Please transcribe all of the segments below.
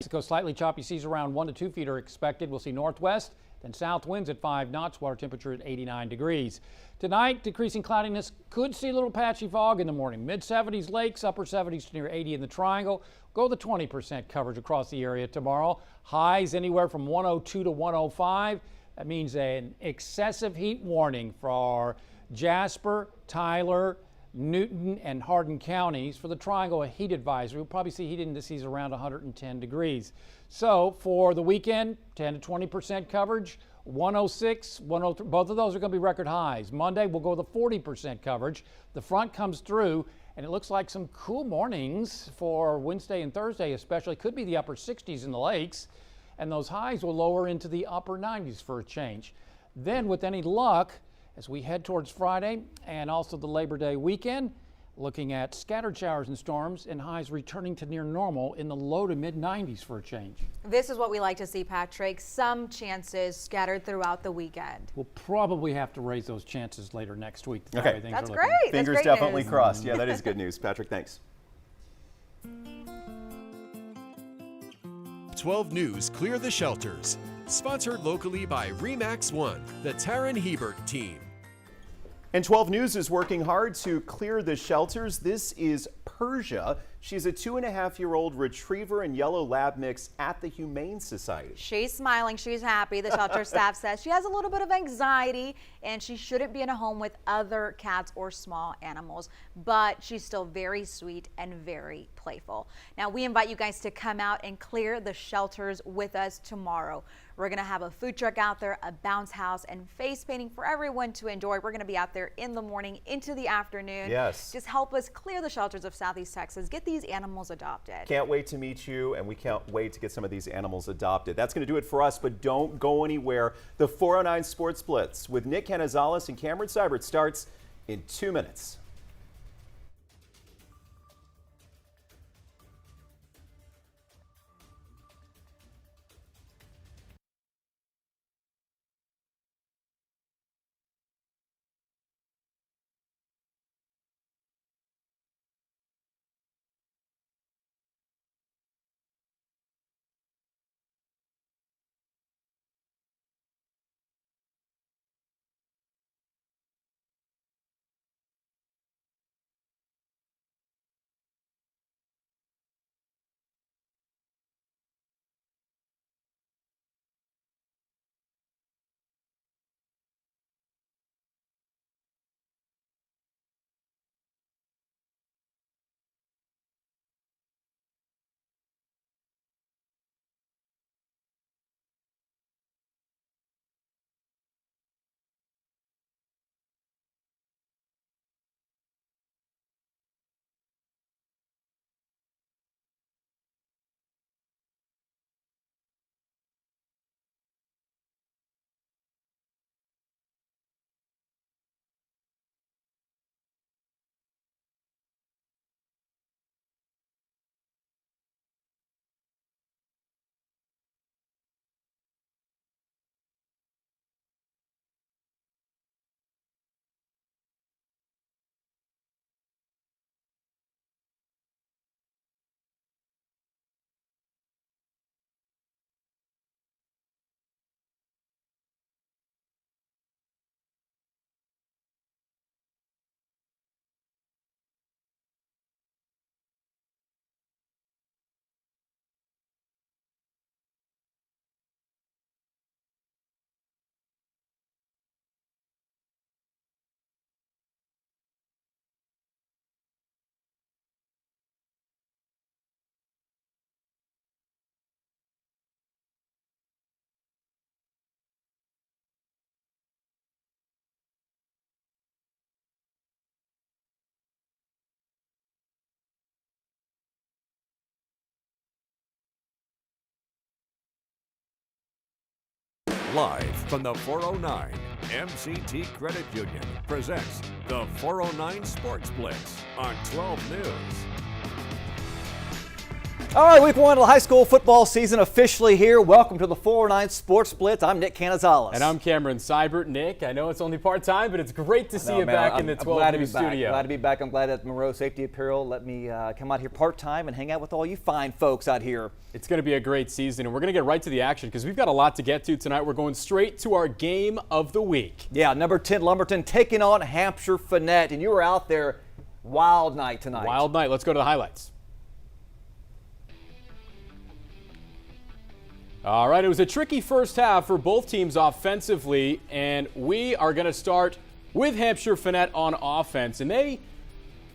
Slightly choppy seas around 1 to 2 feet are expected. We'll see northwest, then south winds at 5 knots, water temperature at 89 degrees. Tonight, decreasing cloudiness, could see a little patchy fog in the morning. Mid-70s lakes, upper 70s to near 80 in the triangle. Go the 20% coverage across the area tomorrow. Highs anywhere from 102 to 105. That means an excessive heat warning for Jasper, Tyler, Newton, and Hardin counties. For the triangle, a heat advisory. We'll probably see heat indices around 110 degrees. So for the weekend, 10 to 20% coverage, 106, 103, both of those are going to be record highs. Monday, we'll go with a 40% coverage. The front comes through, and it looks like some cool mornings for Wednesday and Thursday, especially. Could be the upper 60s in the lakes, and those highs will lower into the upper 90s for a change. Then, with any luck, as we head towards Friday and also the Labor Day weekend, looking at scattered showers and storms and highs returning to near normal in the low to mid 90s for a change. This is what we like to see, Patrick. Some chances scattered throughout the weekend. We'll probably have to raise those chances later next week. Okay, that's great. Fingers That's great definitely news. crossed. Yeah, that is good news. Patrick, thanks. 12 News Clear the Shelters. Sponsored locally by RE/MAX One, the Taryn Hebert team. And 12 News is working hard to clear the shelters. This is Persia. She's a 2.5-year-old retriever and yellow lab mix at the Humane Society. She's smiling. She's happy. The shelter staff says she has a little bit of anxiety and she shouldn't be in a home with other cats or small animals, but she's still very sweet and very playful. Now, we invite you guys to come out and clear the shelters with us tomorrow. We're going to have a food truck out there, a bounce house, and face painting for everyone to enjoy. We're going to be out there in the morning into the afternoon. Yes. Just help us clear the shelters of Southeast Texas. Get these animals adopted. Can't wait to meet you, and we can't wait to get some of these animals adopted. That's going to do it for us, but don't go anywhere. The 409 Sports Blitz with Nick Canizales and Cameron Seibert starts in 2 minutes. Live from the 409, MCT Credit Union presents the 409 Sports Blitz on 12 News. All right, week one of the high school football season officially here. Welcome to the 409 Sports Blitz. I'm Nick Canizales. And I'm Cameron Seibert. Nick, I know it's only part-time, but it's great to see you back in the 12 studio. Glad to be back. I'm glad that Monroe Safety Apparel let me come out here part-time and hang out with all you fine folks out here. It's going to be a great season, and we're going to get right to the action because we've got a lot to get to tonight. We're going straight to our game of the week. Yeah, number 10 Lumberton taking on Hamshire-Fannett, and you were out there. Wild night tonight. Wild night. Let's go to the highlights. All right, it was a tricky first half for both teams offensively, and we are going to start with Hamshire-Fannett on offense, and they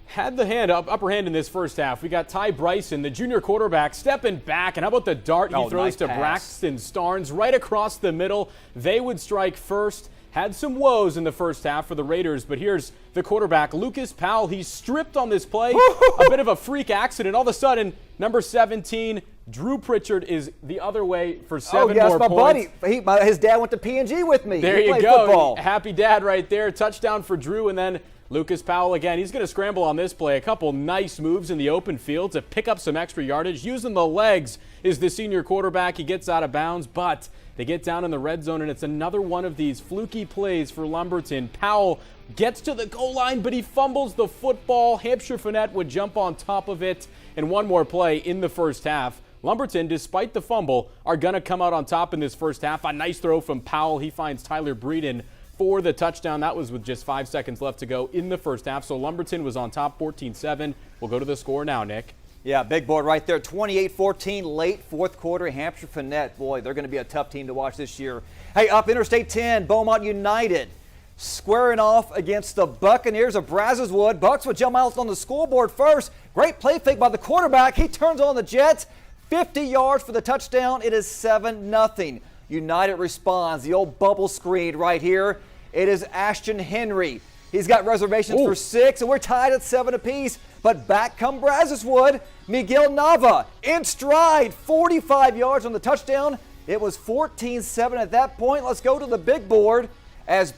had the upper hand in this first half. We got Ty Bryson, the junior quarterback, stepping back, and how about the dart he throws to Braxton Starnes right across the middle. They would strike first. Had some woes in the first half for the Raiders, but here's the quarterback, Lucas Powell. He's stripped on this play, a bit of a freak accident. All of a sudden, number 17, Drew Pritchard, is the other way for 7 more points. Buddy. His dad went to P&G with me. There you go. Football. Happy dad right there. Touchdown for Drew, and then Lucas Powell again. He's going to scramble on this play. A couple nice moves in the open field to pick up some extra yardage. Using the legs is the senior quarterback. He gets out of bounds, but they get down in the red zone, and it's another one of these fluky plays for Lumberton. Powell gets to the goal line, but he fumbles the football. Hamshire-Fannett would jump on top of it, and one more play in the first half. Lumberton, despite the fumble, are going to come out on top in this first half. A nice throw from Powell. He finds Tyler Breeden for the touchdown. That was with just 5 seconds left to go in the first half. So Lumberton was on top 14-7. We'll go to the score now, Nick. Yeah, big board right there. 28-14, late fourth quarter. Hamshire-Fannett, boy, they're going to be a tough team to watch this year. Hey, up Interstate 10, Beaumont United squaring off against the Buccaneers of Brazzeswood. Bucks would jump out on the scoreboard first. Great play fake by the quarterback. He turns on the Jets. 50 yards for the touchdown. It is 7-0. United responds. The old bubble screen right here. It is Ashton Henry. He's got reservations for 6, and we're tied at 7 apiece. But back come Brazzeswood. Miguel Nava in stride. 45 yards on the touchdown. It was 14-7 at that point. Let's go to the big board.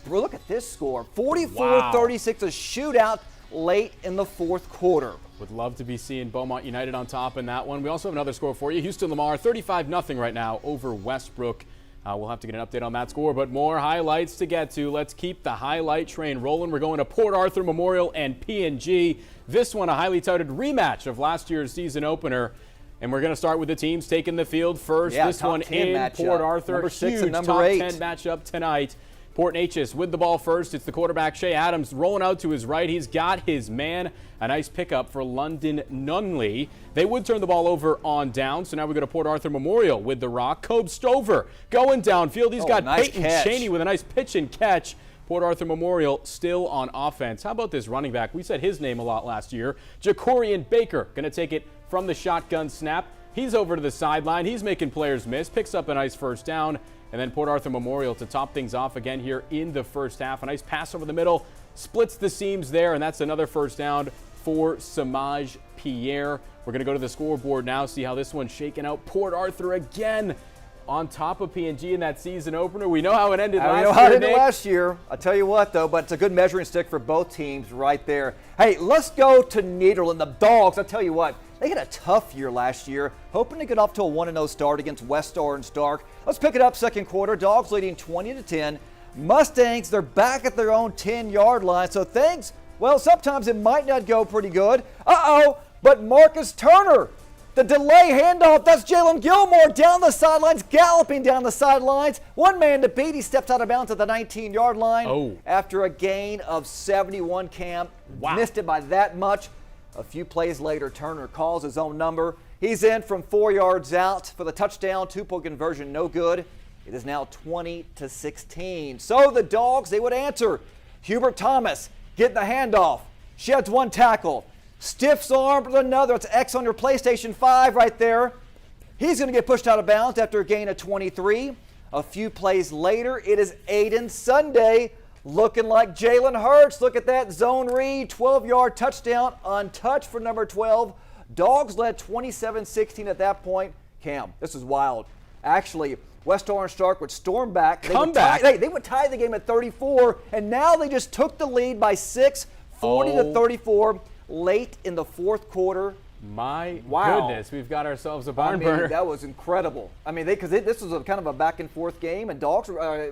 Look at this score. 44-36, a shootout late in the fourth quarter. Would love to be seeing Beaumont United on top in that one. We also have another score for you. Houston-Lamar 35-0 right now over Westbrook. We'll have to get an update on that score, but more highlights to get to. Let's keep the highlight train rolling. We're going to Port Arthur Memorial and P&G. This one, a highly touted rematch of last year's season opener. And we're going to start with the teams taking the field first. Yeah, this one in matchup. Port Arthur. Number 6 huge and number top 8. 10 matchup tonight. Port Neches with the ball first. It's the quarterback, Shea Adams, rolling out to his right. He's got his man. A nice pickup for London Nunley. They would turn the ball over on down, so now we go to Port Arthur Memorial with the rock. Cobe Stover going downfield. He's got nice Peyton catch. Cheney with a nice pitch and catch. Port Arthur Memorial still on offense. How about this running back? We said his name a lot last year. Jacorian Baker going to take it from the shotgun snap. He's over to the sideline. He's making players miss. Picks up a nice first down. And then Port Arthur Memorial to top things off again here in the first half. A nice pass over the middle. Splits the seams there, and that's another first down for Samaj Pierre. We're going to go to the scoreboard now, see how this one's shaking out. Port Arthur again on top of P&G in that season opener. We know how it ended last year. I tell you what, though, but it's a good measuring stick for both teams right there. Hey, let's go to Nederland. The Dogs, I tell you what, they had a tough year last year, hoping to get off to a 1-0 start against West Orange Dark. Let's pick it up second quarter. Dogs leading 20-10. Mustangs, they're back at their own 10-yard line, so things, well, sometimes it might not go pretty good. But Marcus Turner, the delay handoff, that's Jalen Gilmore down the sidelines, galloping down the sidelines. One man to beat. He steps out of bounds at the 19-yard line after a gain of 71. Cam missed it by that much. A few plays later, Turner calls his own number. He's in from 4 yards out for the touchdown. 2-point conversion, no good. It is now 20-16. So the Dogs, they would answer. Hubert Thomas getting the handoff. Sheds one tackle. Stiffs arm with another. It's X on your PlayStation 5 right there. He's going to get pushed out of bounds after a gain of 23. A few plays later, it is Aiden Sunday looking like Jalen Hurts. Look at that zone read, 12-yard touchdown, untouched for number 12. Dogs led 27-16 at that point. Cam, this is wild. Actually, West Orange Stark would storm back. They would tie the game at 34, and now they just took the lead by 6, 40-34. Late in the fourth quarter, My Wow. goodness, we've got ourselves a I barn mean, burner. that was incredible. I mean, because this was a kind of a back and forth game, and Dogs,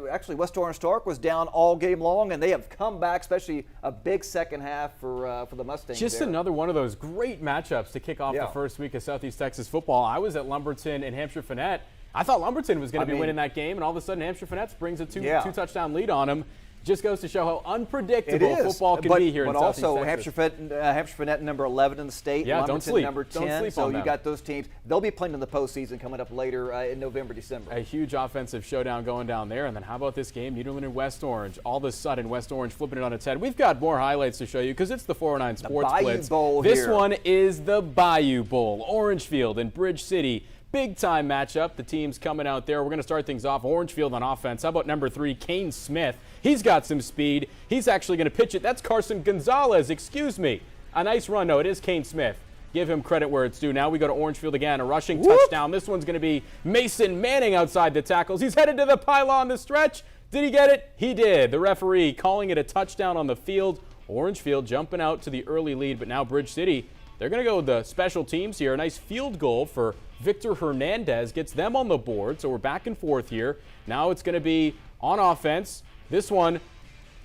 actually West Orange Stark was down all game long, and they have come back, especially a big second half for the Mustangs. Just there. another one of those great matchups to kick off Yeah. the first week of Southeast Texas football. I was at Lumberton and Hamshire-Fannett. I thought Lumberton was going to be winning that game, and all of a sudden Hamshire-Fannett brings a two touchdown lead on them. Just goes to show how unpredictable football can be here in Southeast Texas. Texas. But also Hamshire-Fannett number 11 in the state. Yeah, don't Lumberton sleep. number Don't 10. sleep so on you them. got those teams. They'll be playing in the postseason coming up later in November, December. A huge offensive showdown going down there. And then how about this game, Nederland and West Orange? All of a sudden, West Orange flipping it on its head. We've got more highlights to show you because it's the 409 Sports Bayou Blitz. Bowl This here. one is the Bayou Bowl. Orangefield and Bridge City. Big time matchup. The teams coming out there. We're going to start things off. Orangefield on offense. How about number 3, Kane Smith? He's got some speed. He's actually going to pitch it. That's Carson Gonzalez. Excuse me. A nice run. No, it is Kane Smith. Give him credit where it's due. Now we go to Orangefield again. A rushing touchdown. This one's going to be Mason Manning outside the tackles. He's headed to the pylon the stretch. Did he get it? He did. The referee calling it a touchdown on the field. Orangefield jumping out to the early lead, but now Bridge City, they're going to go with the special teams here. A nice field goal for Victor Hernandez gets them on the board. So we're back and forth here. Now it's going to be on offense. This one,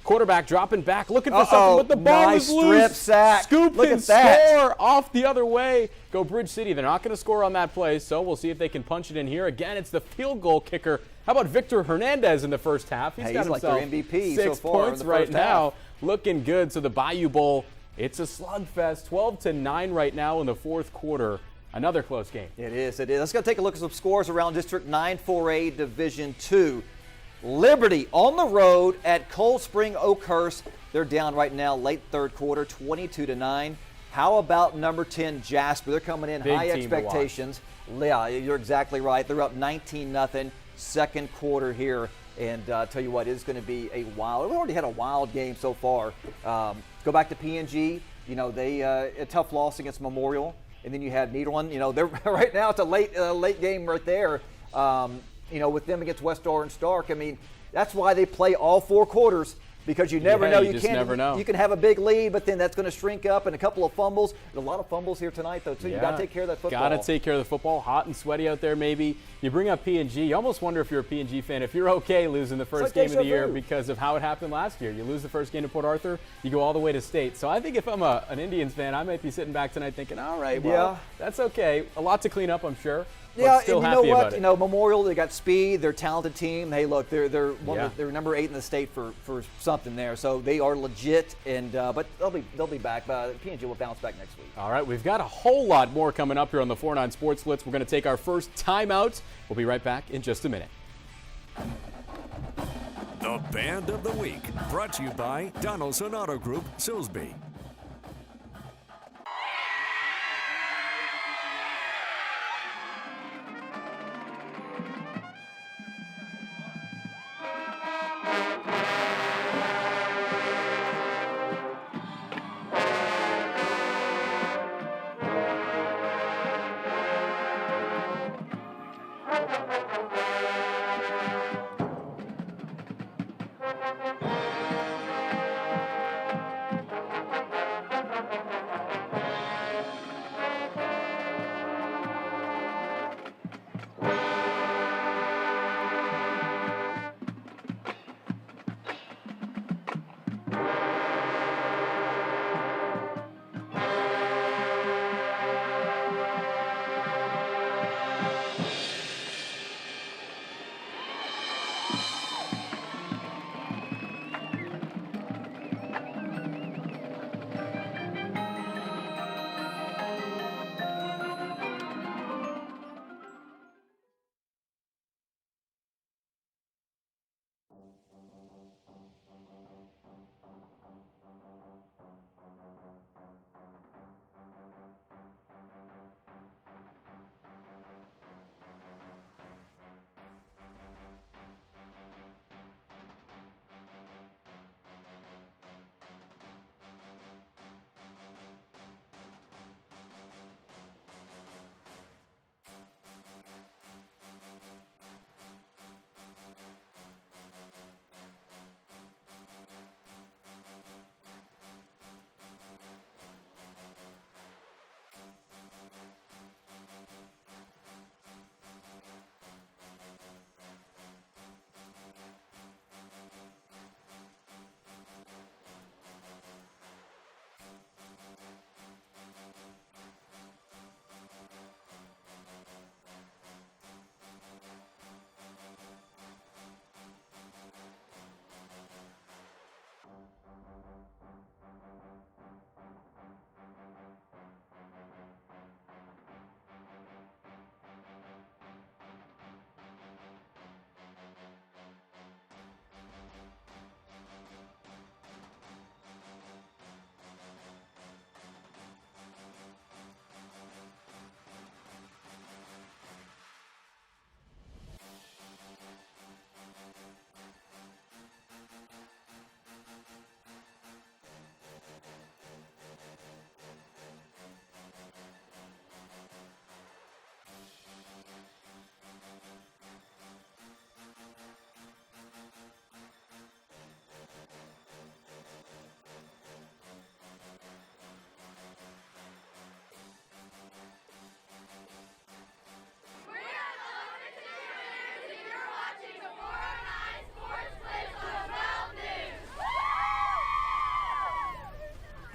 quarterback dropping back, looking for something, but the ball Nice is loose. strip sack. Scoop Look and at that. score off the other way. Go Bridge City. They're not going to score on that play, so we'll see if they can punch it in here. Again, it's the field goal kicker. How about Victor Hernandez in the first half? Hey, got he's like their himself MVP 6 so far in points the right first now. half. Looking good. So the Bayou Bowl, it's a slugfest. 12-9 right now in the fourth quarter. Another close game. It is. Let's go take a look at some scores around District 9-4A Division 2. Liberty on the road at Cold Spring Oakhurst. They're down right now, late third quarter, 22-9. How about number 10 Jasper? They're coming in Big high team to watch. expectations. Yeah, you're exactly right. They're up 19-0 second quarter here. And tell you what, it's going to be a wild. We've already had a wild game so far. Go back to PNG. You know, they a tough loss against Memorial. And then you had Nederland. You know, they're right now it's a late game right there. You know, with them against West Orange Stark. I mean, that's why they play all 4 quarters, because you never know. You just never know. You can have a big lead, but then that's going to shrink up, and a couple of fumbles. There's a lot of fumbles here tonight, though, too. You got to take care of that football. Got to take care of the football. Hot and sweaty out there, maybe. You bring up PNG. You almost wonder if you're a PNG fan, if you're okay losing the first game of the year because of how it happened last year. You lose the first game to Port Arthur, you go all the way to state. So I think if I'm an Indians fan, I might be sitting back tonight thinking, all right, well, that's okay. A lot to clean up, I'm sure. Yeah, still and you happy know about what? it. You know, Memorial, they got speed. They're a talented team. Hey, look, they're number 8 in the state for something there. So they are legit, and but they'll be back. PNG will bounce back next week. All right, we've got a whole lot more coming up here on the 409 Sports Blitz. We're going to take our first timeout. We'll be right back in just a minute. The Band of the Week, brought to you by Donaldson Auto Group, Silsbee.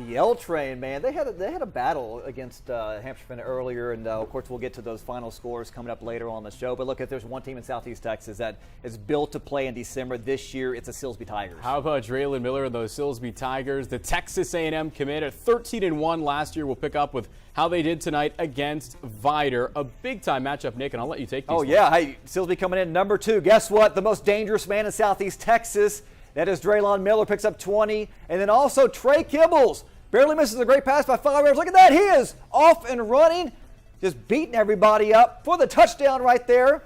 The L Train, man, they had a battle against Hamshire-Fannett earlier, and of course we'll get to those final scores coming up later on the show. But look, if there's one team in Southeast Texas that is built to play in December this year, it's the Silsbee Tigers. How about Draylon Miller and those Silsbee Tigers? The Texas A&M commit at 13-1 last year. We'll pick up with how they did tonight against Vider. A big-time matchup, Nick, and I'll let you take these. Oh, yeah. Hey, Silsbee coming in number 2. Guess what? The most dangerous man in Southeast Texas. That is Draylon Miller, picks up 20. And then also Trey Kibbles. Barely misses a great pass by 5 yards. Look at that. He is off and running, just beating everybody up for the touchdown right there.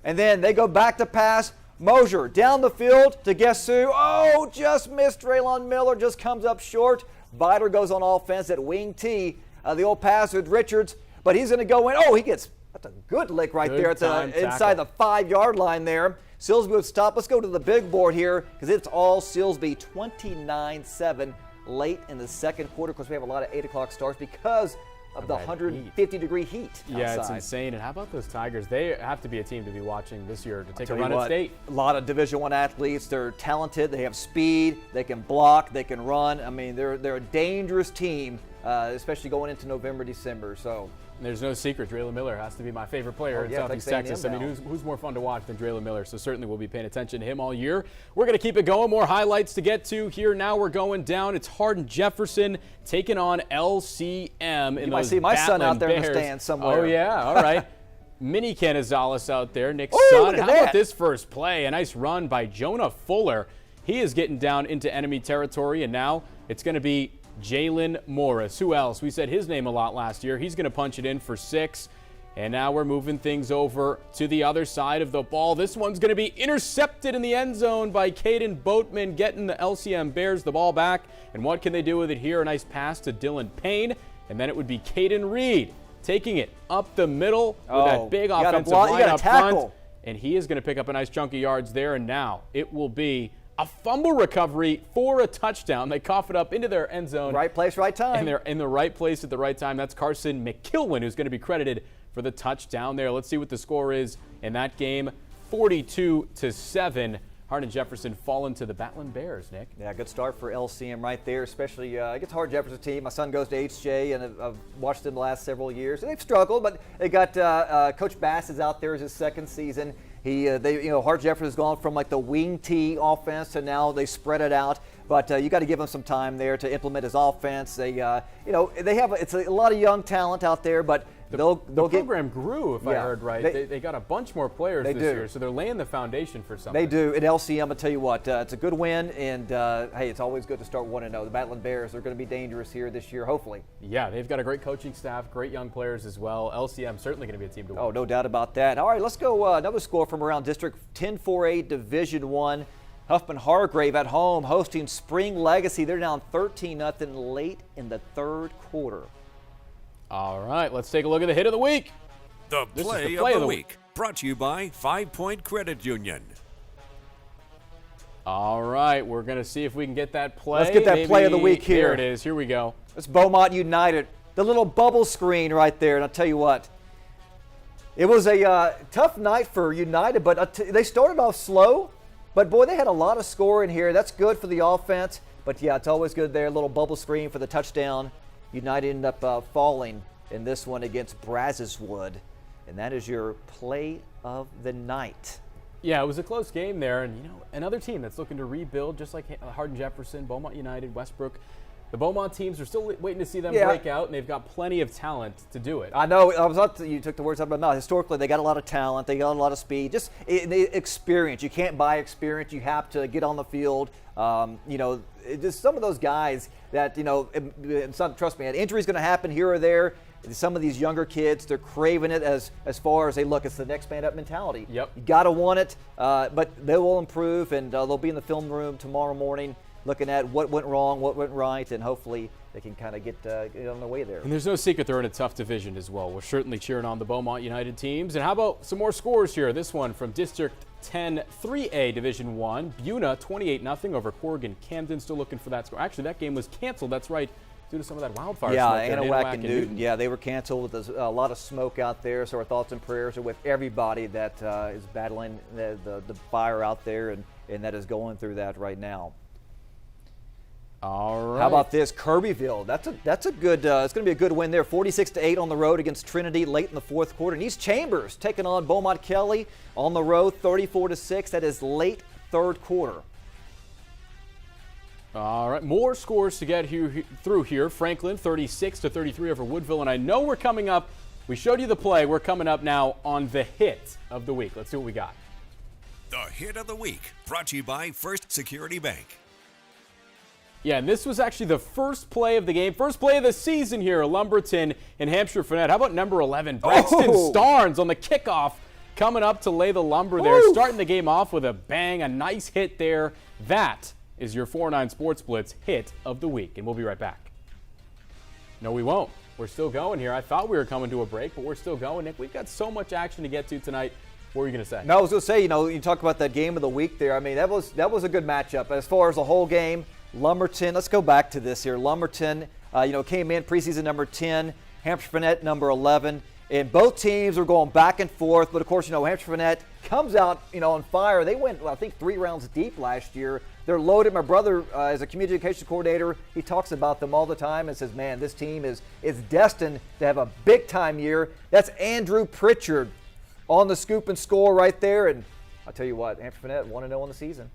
And then they go back to pass. Mosier down the field to guess who? Oh, just missed. Draylon Miller just comes up short. Vider goes on offense at wing T. The old pass with Richards, but he's going to go in. Oh, that's a good lick right there. It's inside the 5-yard line there. Silsbee would stop. Let's go to the big board here because it's all Silsbee, 29-7 late in the second quarter. Of course, we have a lot of 8 o'clock starts because of the 150-degree heat outside. Yeah, it's insane. And how about those Tigers? They have to be a team to be watching this year to take a run at state. A lot of Division I athletes. They're talented. They have speed. They can block. They can run. I mean, they're a dangerous team, especially going into November, December. So. There's no secret. Draylon Miller has to be my favorite player in Southeast Texas. I mean, who's more fun to watch than Draylon Miller? So certainly we'll be paying attention to him all year. We're going to keep it going. More highlights to get to here. Now we're going down. It's Hardin-Jefferson taking on LCM. You might see my son out there in the stands somewhere. Oh, yeah. All right. Mini Canizales out there, Nick's son. How about this first play? A nice run by Jonah Fuller. He is getting down into enemy territory, and now it's going to be Jalen Morris. Who else? We said his name a lot last year. He's going to punch it in for 6. And now we're moving things over to the other side of the ball. This one's going to be intercepted in the end zone by Caden Boatman, getting the LCM Bears the ball back. And what can they do with it here? A nice pass to Dylan Payne. And then it would be Caden Reed taking it up the middle with that big offensive line up front. And he is going to pick up a nice chunk of yards there. And now it will be a fumble recovery for a touchdown. They cough it up into their end zone. Right place, right time. And they're in the right place at the right time. That's Carson McKilwin, who's going to be credited for the touchdown there. Let's see what the score is in that game. 42-7. Hardin-Jefferson falling to the Battling Bears, Nick. Yeah, good start for LCM right there, especially against Hardin-Jefferson team. My son goes to HJ, and I've watched them the last several years. And they've struggled, but they got Coach Bass is out there as his second season. Hardin-Jefferson has gone from like the wing T offense to now they spread it out. But you got to give him some time there to implement his offense. They have it's a lot of young talent out there, but the program grew, if I heard right. They got a bunch more players this year, so they're laying the foundation for something. They do. At LCM, I'll tell you what, it's a good win, and hey, it's always good to start 1-0. The Battling Bears are going to be dangerous here this year, hopefully. Yeah, they've got a great coaching staff, great young players as well. LCM certainly going to be a team to win. Oh, no doubt about that. All right, let's go another score from around District 10-4A Division I. Huffman-Hargrave at home hosting Spring Legacy. They're down 13-0 late in the third quarter. All right, let's take a look at the hit of the week. The play of the week, brought to you by 5 Point Credit Union. All right, we're going to see if we can get that play. Let's get that play of the week here. There it is. Here we go. It's Beaumont United. The little bubble screen right there. And I'll tell you what, it was a tough night for United, but they started off slow. But, boy, they had a lot of scoring here. That's good for the offense. But, yeah, it's always good there. A little bubble screen for the touchdown. United ended up falling in this one against Brazoswood. And that is your play of the night. Yeah, it was a close game there. And, another team that's looking to rebuild, just like Hardin-Jefferson, Beaumont United, Westbrook. The Beaumont teams are still waiting to see them break out, and they've got plenty of talent to do it. I know. You took the words out of my mouth. Historically, they got a lot of talent. They got a lot of speed. Just experience. You can't buy experience. You have to get on the field. Just some of those guys that, trust me, an injury's going to happen here or there. Some of these younger kids, they're craving it as far as they look. It's the next man up mentality. Yep. You got to want it, but they will improve, and they'll be in the film room tomorrow morning looking at what went wrong, what went right, and hopefully they can kind of get on their way there. And there's no secret they're in a tough division as well. We're certainly cheering on the Beaumont United teams. And how about some more scores here? This one from District 10 3A Division I. Buna 28-0 over Corrigan Camden. Still looking for that score. Actually, that game was canceled. That's right, due to some of that wildfire smoke. Anahuac and Newton. Yeah, they were canceled with a lot of smoke out there. So our thoughts and prayers are with everybody that is battling the fire out there and that is going through that right now. All right. How about this, Kirbyville? That's a good. It's going to be a good win there. 46-8 on the road against Trinity late in the fourth quarter. And East Chambers taking on Beaumont Kelly on the road, 34-6. That is late third quarter. All right, more scores to get through here. Franklin 36-33 over Woodville, and I know we're coming up. We showed you the play. We're coming up now on the hit of the week. Let's see what we got. The hit of the week, brought to you by First Security Bank. Yeah, and this was actually the first play of the game, first play of the season here, Lumberton and Hamshire-Fannett. How about number 11, Braxton Starnes on the kickoff, coming up to lay the lumber there, starting the game off with a bang, a nice hit there. That is your 409 Sports Blitz hit of the week, and we'll be right back. No, we won't. We're still going here. I thought we were coming to a break, but we're still going. Nick, we've got so much action to get to tonight. What were you going to say? No, I was going to say, you talk about that game of the week there. I mean, that was a good matchup. As far as the whole game, Lumberton, let's go back to this here. Lumberton, came in preseason number 10, Hamshire-Fannett number 11. And both teams are going back and forth. But, of course, Hamshire-Fannett comes out, on fire. They went, I think, 3 rounds deep last year. They're loaded. My brother, as a communication coordinator, he talks about them all the time and says, man, this team is destined to have a big-time year. That's Andrew Pritchard on the scoop and score right there. And I'll tell you what, Hamshire-Fannett 1-0 on the season.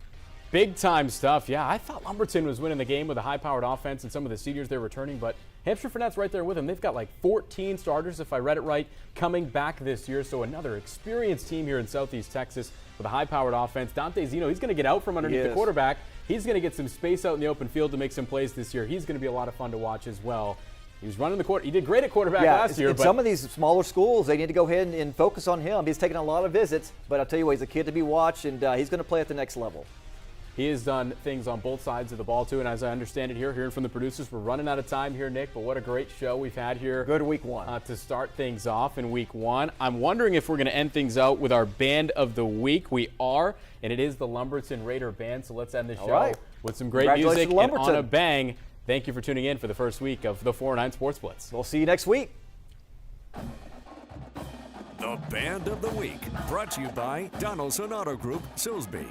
Big-time stuff. Yeah, I thought Lumberton was winning the game with a high-powered offense and some of the seniors they're returning, but Hamshire-Fannett's right there with them. They've got like 14 starters, if I read it right, coming back this year. So another experienced team here in Southeast Texas with a high-powered offense. Dante Zeno, he's going to get out from underneath the quarterback. He's going to get some space out in the open field to make some plays this year. He's going to be a lot of fun to watch as well. He was running the quarter. He did great at quarterback last year. But some of these smaller schools, they need to go ahead and focus on him. He's taking a lot of visits, but I'll tell you what, he's a kid to be watched, and he's going to play at the next level. He has done things on both sides of the ball, too. And as I understand it here, hearing from the producers, we're running out of time here, Nick. But what a great show we've had here. Good week one. To start things off in week one. I'm wondering if we're going to end things out with our band of the week. We are, and it is the Lumberton Raider Band. So let's end the show with some great music and on a bang. Thank you for tuning in for the first week of the 409 Sports Blitz. We'll see you next week. The Band of the Week, brought to you by Donaldson Auto Group, Silsbee.